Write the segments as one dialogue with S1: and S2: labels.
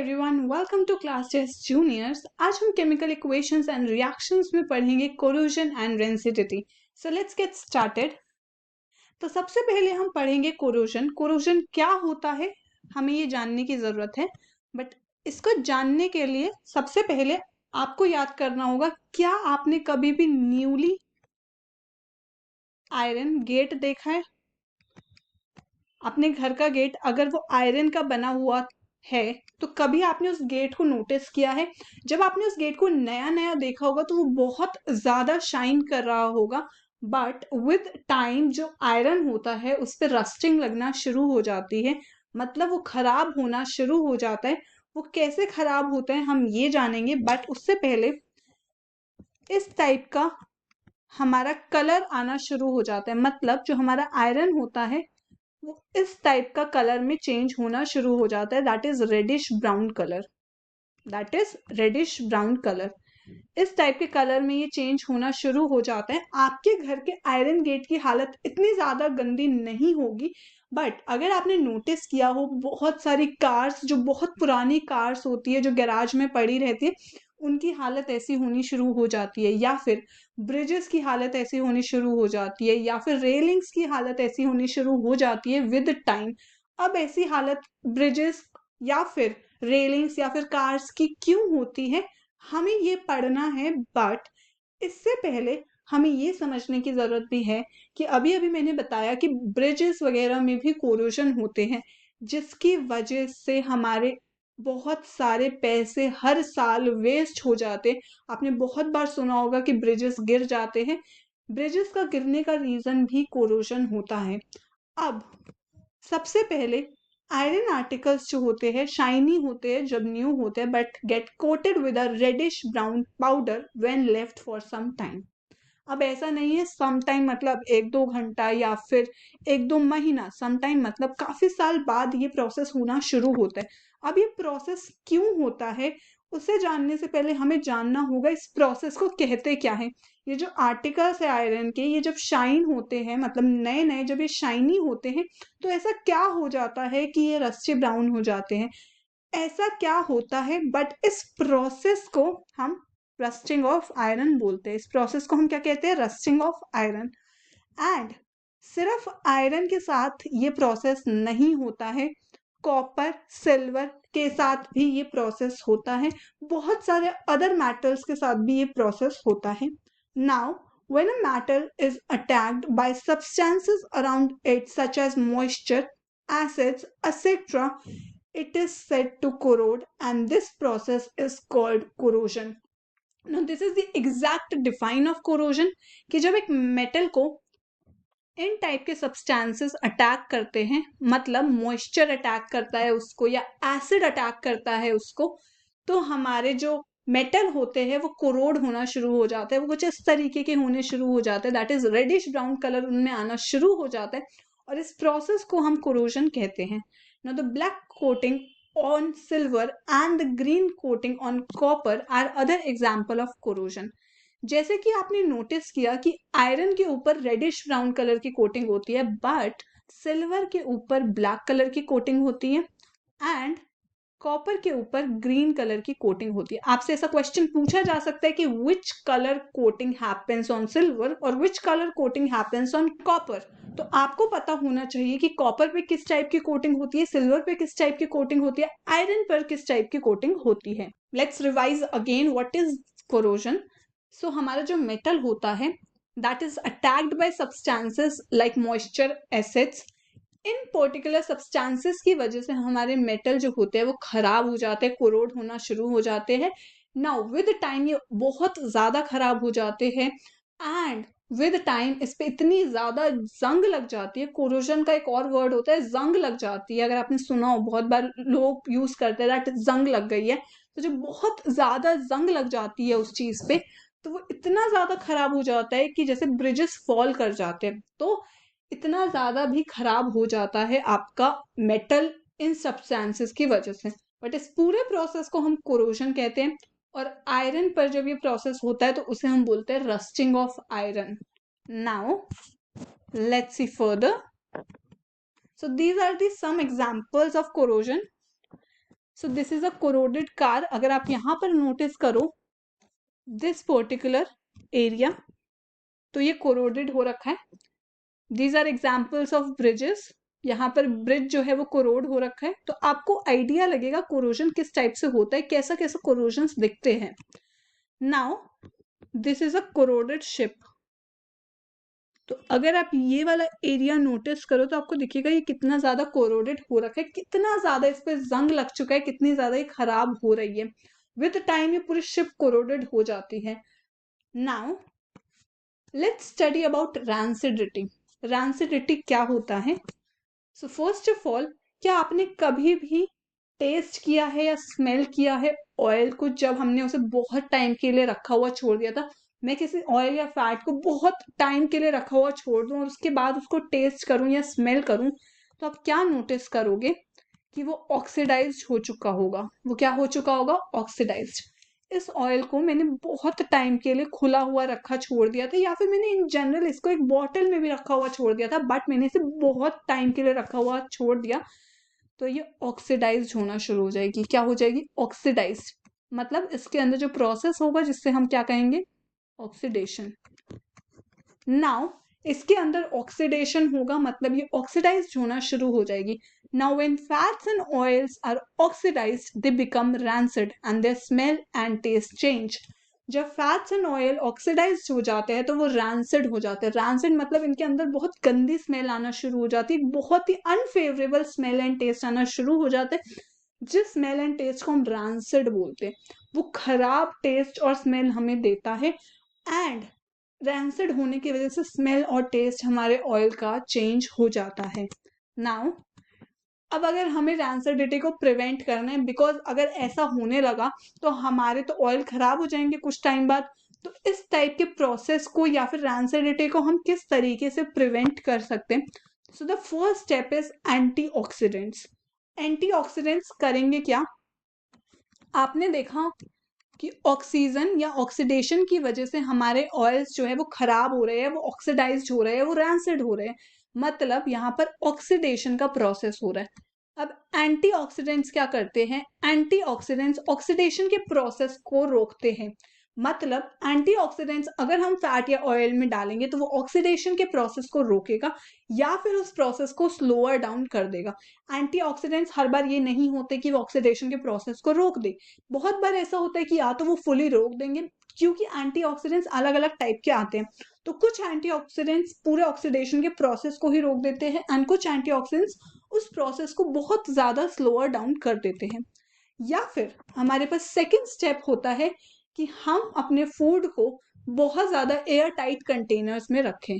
S1: Everyone, welcome to class test juniors. आज हम chemical equations and reactions में पढ़ेंगे corrosion and rancidity. So let's get started. तो सबसे पहले हम पढ़ेंगे कोरोजन। कोरोजन क्या होता है हमें ये जानने की जरूरत है, बट इसको जानने के लिए सबसे पहले आपको याद करना होगा, क्या आपने कभी भी न्यूली आयरन गेट देखा है? अपने घर का गेट अगर वो आयरन का बना हुआ है तो कभी आपने उस गेट को नोटिस किया है? जब आपने उस गेट को नया नया देखा होगा तो वो बहुत ज्यादा शाइन कर रहा होगा, बट विद टाइम जो आयरन होता है उस पर रस्टिंग लगना शुरू हो जाती है, मतलब वो खराब होना शुरू हो जाता है। वो कैसे खराब होता है हम ये जानेंगे, बट उससे पहले इस टाइप का हमारा कलर आना शुरू हो जाता है, मतलब जो हमारा आयरन होता है वो इस टाइप का कलर में चेंज होना शुरू हो जाता है। That is reddish brown colour. That is reddish brown colour. इस टाइप के कलर में ये चेंज होना शुरू हो जाता है। आपके घर के आयरन गेट की हालत इतनी ज्यादा गंदी नहीं होगी, बट अगर आपने नोटिस किया हो बहुत सारी कार्स, जो बहुत पुरानी कार्स होती है जो गैराज में पड़ी रहती है, उनकी हालत ऐसी होनी शुरू हो जाती है, या फिर ब्रिजेस की हालत ऐसी होनी शुरू हो जाती है, या फिर रेलिंग्स की हालत ऐसी होनी शुरू हो जाती है विद टाइम। अब ऐसी हालत ब्रिजेस या फिर रेलिंग्स या फिर कार्स की क्यों होती है हमें ये पढ़ना है, बट इससे पहले हमें ये समझने की जरूरत भी है कि अभी अभी मैंने बताया कि ब्रिजेस वगैरह में भी कोरोजन होते हैं, जिसकी वजह से हमारे बहुत सारे पैसे हर साल वेस्ट हो जाते। आपने बहुत बार सुना होगा कि ब्रिजेस गिर जाते हैं। ब्रिजेस का गिरने का रीजन भी कोरोजन होता है। अब सबसे पहले आयरन आर्टिकल्स जो होते हैं शाइनी होते हैं जब न्यू होते हैं, but get coated with a reddish brown powder when left for some time. अब ऐसा नहीं है सम टाइम मतलब एक दो घंटा या फिर एक दो महीना, सम टाइम मतलब काफी साल बाद ये प्रोसेस होना शुरू होता है। अब ये प्रोसेस क्यों होता है उसे जानने से पहले हमें जानना होगा इस प्रोसेस को कहते क्या है। ये जो आर्टिकल्स है आयरन के, ये जब शाइन होते हैं, मतलब नए नए जब ये शाइनी होते हैं, तो ऐसा क्या हो जाता है कि ये रस्टी ब्राउन हो जाते हैं? ऐसा क्या होता है, बट इस प्रोसेस को हम रस्टिंग ऑफ आयरन बोलते हैं। इस प्रोसेस को हम क्या कहते हैं? Rusting of iron. एंड सिर्फ आयरन के साथ ये प्रोसेस नहीं होता है, कॉपर सिल्वर के साथ भी ये प्रोसेस होता है, बहुत सारे अदर मेटल्स के साथ भी ये प्रोसेस होता है। Now when a metal is attacked by substances around it such as moisture, acids, etc., it is said to corrode, and this process is called corrosion. Now this is the exact define of corrosion कि जब एक metal को इन type के substances attack करते हैं, मतलब moisture attack करता है उसको या एसिड अटैक करता है उसको, तो हमारे जो मेटल होते हैं वो कोरोड होना शुरू हो जाते हैं। वो कुछ इस तरीके के होने शुरू हो जाते हैं, that is reddish brown colour उनमें आना शुरू हो जाता है, और इस प्रोसेस को हम कोरोजन कहते हैं। Now the black coating on silver and the green coating on copper are other example of corrosion. जैसे कि आपने नोटिस किया कि आयरन के ऊपर रेडिश ब्राउन कलर की कोटिंग होती है, बट सिल्वर के ऊपर ब्लैक कलर की कोटिंग होती है, एंड कॉपर के ऊपर ग्रीन कलर की कोटिंग होती है। आपसे ऐसा क्वेश्चन पूछा जा सकता है कि which colour coating happens on silver और which colour coating happens on copper. तो आपको पता होना चाहिए कि कॉपर पे किस टाइप की कोटिंग होती है, सिल्वर पे किस टाइप की कोटिंग होती है, आयरन पर किस टाइप की कोटिंग होती है। Let's revise again what is corrosion. So हमारा जो मेटल होता है that is attacked by substances like moisture, acids. In particular substances की वजह से हमारे मेटल जो होते हैं वो खराब हो जाते हैं, कोरोड होना शुरू हो जाते हैं। नाउ विद टाइम ये बहुत ज्यादा खराब हो जाते हैं, एंड विद टाइम इस पे इतनी ज्यादा जंग लग जाती है। कोरोजन का एक और वर्ड होता है जंग लग जाती है, अगर आपने सुना हो, बहुत बार लोग यूज करते हैं दैट जंग लग गई है। तो जब बहुत ज्यादा जंग लग जाती है उस चीज पे, तो वो इतना ज्यादा खराब हो जाता है कि जैसे ब्रिजेस फॉल कर जाते हैं। तो इतना ज्यादा भी खराब हो जाता है आपका मेटल इन सब्सटेंसेस की वजह से। बट इस पूरे प्रोसेस को हम कोरोजन कहते हैं, और आयरन पर जब ये प्रोसेस होता है तो उसे हम बोलते हैं rusting of iron. Now let's see further. So these are the some examples of corrosion. So this is a corroded car. अगर आप यहाँ पर नोटिस करो दिस पर्टिकुलर एरिया, तो ये कोरोडेड हो रखा है। These are examples of bridges. यहाँ पर ब्रिज जो है वो कोरोड हो रखा है, तो आपको आइडिया लगेगा कोरोजन किस टाइप से होता है, कैसा कैसा कोरोजन दिखते हैं। Now this is a corroded ship. तो अगर आप ये वाला एरिया नोटिस करो तो आपको दिखेगा ये कितना ज्यादा कोरोडेड हो रखा है, कितना ज्यादा इस पे जंग लग चुका है, कितनी ज्यादा ये खराब हो रही है। विद टाइम ये पूरी शिप कोरोडेड हो जाती है। Now let's study about rancidity. Rancidity क्या होता है? सो फर्स्ट ऑफ ऑल, क्या आपने कभी भी टेस्ट किया है या स्मेल किया है ऑयल को, जब हमने उसे बहुत टाइम के लिए रखा हुआ छोड़ दिया था? मैं किसी ऑयल या फैट को बहुत टाइम के लिए रखा हुआ छोड़ दूं और उसके बाद उसको टेस्ट करूं या स्मेल करूं, तो आप क्या नोटिस करोगे कि वो ऑक्सीडाइज्ड हो चुका होगा। वो क्या हो चुका होगा? ऑक्सीडाइज्ड। इस ऑयल को मैंने बहुत टाइम के लिए खुला हुआ रखा छोड़ दिया था, या फिर मैंने इन जनरल इसको एक बॉटल में भी रखा हुआ छोड़ दिया था, बट मैंने इसे बहुत टाइम के लिए रखा हुआ छोड़ दिया, तो ये ऑक्सीडाइज्ड होना शुरू हो जाएगी। क्या हो जाएगी? ऑक्सीडाइज्ड। मतलब इसके अंदर जो प्रोसेस होगा जिससे हम क्या कहेंगे? ऑक्सीडेशन। नाउ इसके अंदर ऑक्सीडेशन होगा, मतलब ये ऑक्सीडाइज्ड होना शुरू हो जाएगी। Now when fats and oils are oxidised they become rancid and their smell and taste change. जब फैट्स एंड ऑयल ऑक्सीडाइज्ड हो जाते हैं तो वो रैंसिड हो जाते हैं। रैंसिड मतलब इनके अंदर बहुत गंदी स्मेल आना शुरू हो जाती है, बहुत ही अनफेवरेबल स्मेल एंड टेस्ट आना शुरू हो जाते हैं, जिस स्मेल एंड टेस्ट को हम रैंसिड बोलते हैं। वो खराब टेस्ट और स्मेल हमें देता है, एंड रैंसिड होने की वजह से स्मेल और टेस्ट हमारे ऑयल का चेंज हो जाता है। नाउ अब अगर हमें रैंसिडिटी को प्रिवेंट करना है, बिकॉज अगर ऐसा होने लगा तो हमारे तो ऑयल खराब हो जाएंगे कुछ टाइम बाद, तो इस टाइप के प्रोसेस को या फिर रैंसिडिटी को हम किस तरीके से प्रिवेंट कर सकते हैं? So the first step is antioxidants. Antioxidants करेंगे क्या? आपने देखा कि ऑक्सीजन या ऑक्सीडेशन की वजह से हमारे ऑयल्स जो है वो खराब हो रहे हैं, वो ऑक्सीडाइज्ड हो रहे हैं, वो रैंसिड हो रहे हैं। मतलब यहाँ पर ऑक्सीडेशन का प्रोसेस हो रहा है। अब एंटीऑक्सीडेंट्स क्या करते हैं? एंटीऑक्सीडेंट्स ऑक्सीडेशन के प्रोसेस को रोकते हैं। मतलब एंटीऑक्सीडेंट्स अगर हम फैट या ऑयल में डालेंगे तो वो ऑक्सीडेशन के प्रोसेस को रोकेगा या फिर उस प्रोसेस को स्लोअर डाउन कर देगा। एंटीऑक्सीडेंट्स हर बार ये नहीं होते कि वो ऑक्सीडेशन के प्रोसेस को रोक दे। बहुत बार ऐसा होता है कि या तो वो फुली रोक देंगे, क्योंकि एंटीऑक्सीडेंट्स अलग अलग टाइप के आते हैं। तो कुछ एंटीऑक्सीडेंट्स पूरे ऑक्सीडेशन के प्रोसेस को ही रोक देते हैं, एंड कुछ एंटीऑक्सीडेंट्स उस प्रोसेस को बहुत ज्यादा स्लोअर डाउन कर देते हैं। या फिर हमारे पास सेकेंड स्टेप होता है कि हम अपने फूड को बहुत ज्यादा एयर टाइट कंटेनर्स में रखें।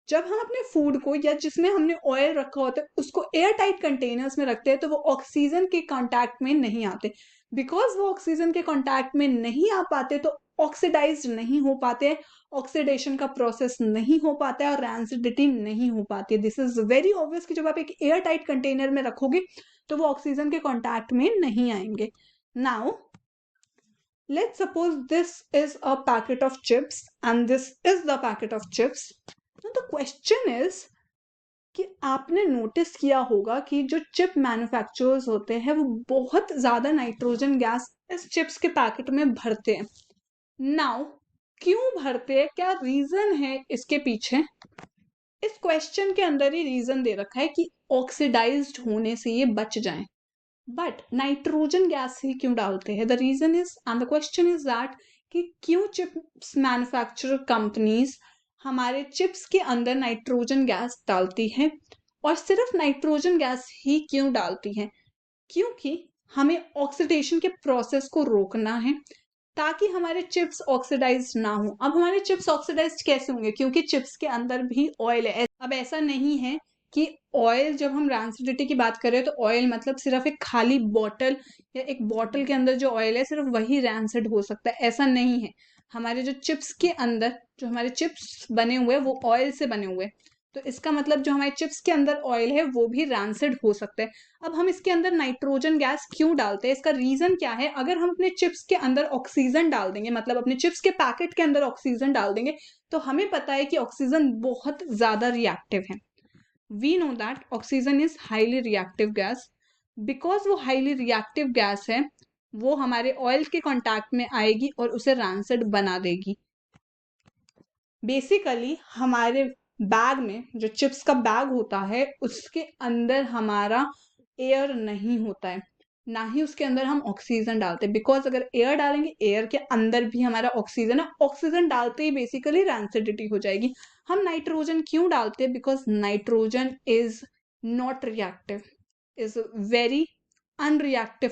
S1: जब हम अपने फूड को या जिसमें हमने ऑयल रखा होता है उसको एयर टाइट कंटेनर्स में रखते हैं, तो वो ऑक्सीजन के कांटेक्ट में नहीं आते। बिकॉज वो ऑक्सीजन के कांटेक्ट में नहीं आ पाते तो ऑक्सीडाइज नहीं हो पाते, ऑक्सीडेशन का प्रोसेस नहीं हो पाता है और रैंसिडिटी नहीं हो पाती है। दिस इज वेरी ऑब्वियस कि जब आप एक एयर टाइट कंटेनर में रखोगे तो वो ऑक्सीजन के कांटेक्ट में नहीं आएंगे। Now let's suppose this is a packet of chips and this is the packet of chips. Now the question is कि आपने नोटिस किया होगा कि जो चिप मैन्युफैक्चरर्स होते हैं वो बहुत ज्यादा नाइट्रोजन गैस इस चिप्स के पैकेट में भरते हैं। नाउ क्यों भरते हैं? क्या रीजन है इसके पीछे? इस क्वेश्चन के अंदर ही रीजन दे रखा है कि ऑक्सीडाइज्ड होने से ये बच जाएं। बट नाइट्रोजन गैस ही क्यों डालते हैं? The reason is and the question is that कि क्यों चिप्स मैन्युफैक्चरर कंपनीज हमारे चिप्स के अंदर नाइट्रोजन गैस डालती है, और सिर्फ नाइट्रोजन गैस ही क्यों डालती है? क्योंकि हमें ऑक्सीडेशन के प्रोसेस को रोकना है ताकि हमारे चिप्स ऑक्सीडाइज ना हो। अब हमारे चिप्स ऑक्सीडाइज कैसे होंगे? क्योंकि चिप्स के अंदर भी ऑयल है। अब ऐसा नहीं है कि ऑयल, जब हम रैंसिडिटी की बात करें तो ऑयल मतलब सिर्फ एक खाली बॉटल या एक बॉटल के अंदर जो ऑयल है सिर्फ वही रैंसिड हो सकता है, ऐसा नहीं है। हमारे जो चिप्स के अंदर जो हमारे चिप्स बने हुए हैं वो ऑयल से बने हुए हैं, तो इसका मतलब जो हमारे चिप्स के अंदर ऑयल है वो भी रैंसिड हो सकता है। अब हम इसके अंदर नाइट्रोजन गैस क्यों डालते हैं? इसका रीजन क्या है? अगर हम अपने चिप्स के अंदर ऑक्सीजन डाल देंगे, मतलब अपने चिप्स के पैकेट के अंदर ऑक्सीजन डाल देंगे, तो हमें पता है कि ऑक्सीजन बहुत ज्यादा रिएक्टिव है। We know that oxygen is highly reactive gas. Because वो हाईली रिएक्टिव गैस है, वो हमारे ऑयल के कांटेक्ट में आएगी और उसे रैंसिड बना देगी। बेसिकली हमारे बैग में, जो चिप्स का बैग होता है, उसके अंदर हमारा एयर नहीं होता है, ना ही उसके अंदर हम ऑक्सीजन डालते हैं। बिकॉज अगर एयर डालेंगे, एयर के अंदर भी हमारा ऑक्सीजन है, ऑक्सीजन डालते ही बेसिकली रैंसिडिटी हो जाएगी। हम नाइट्रोजन क्यों डालते हैं? Because nitrogen is not reactive, is very unreactive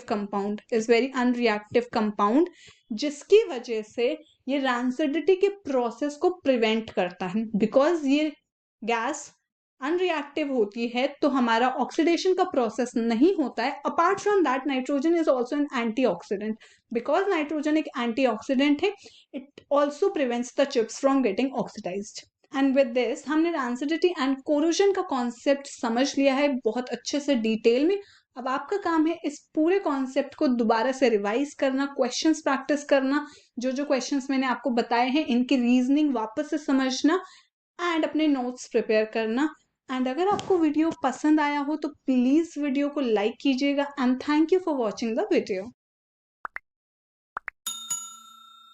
S1: compound, जिसकी वजह से ये रैंसिडिटी के प्रोसेस को प्रिवेंट करता है। बिकॉज ये गैस अनरिएक्टिव होती है तो हमारा ऑक्सीडेशन का प्रोसेस नहीं होता है। Apart from that, nitrogen is also an antioxidant. Because nitrogen एक एंटीऑक्सीडेंट है, it also prevents the chips from getting oxidised. And with this हमने रैंसिडिटी एंड कोरोजन का कॉन्सेप्ट समझ लिया है बहुत अच्छे से डिटेल में। अब आपका काम है इस पूरे कॉन्सेप्ट को दोबारा से रिवाइज करना, क्वेश्चंस प्रैक्टिस करना, जो जो क्वेश्चंस मैंने आपको बताए हैं इनकी रीजनिंग वापस से समझना एंड अपने नोट्स प्रिपेयर करना। एंड अगर आपको वीडियो पसंद आया हो तो प्लीज वीडियो को लाइक कीजिएगा and thank you for watching the video.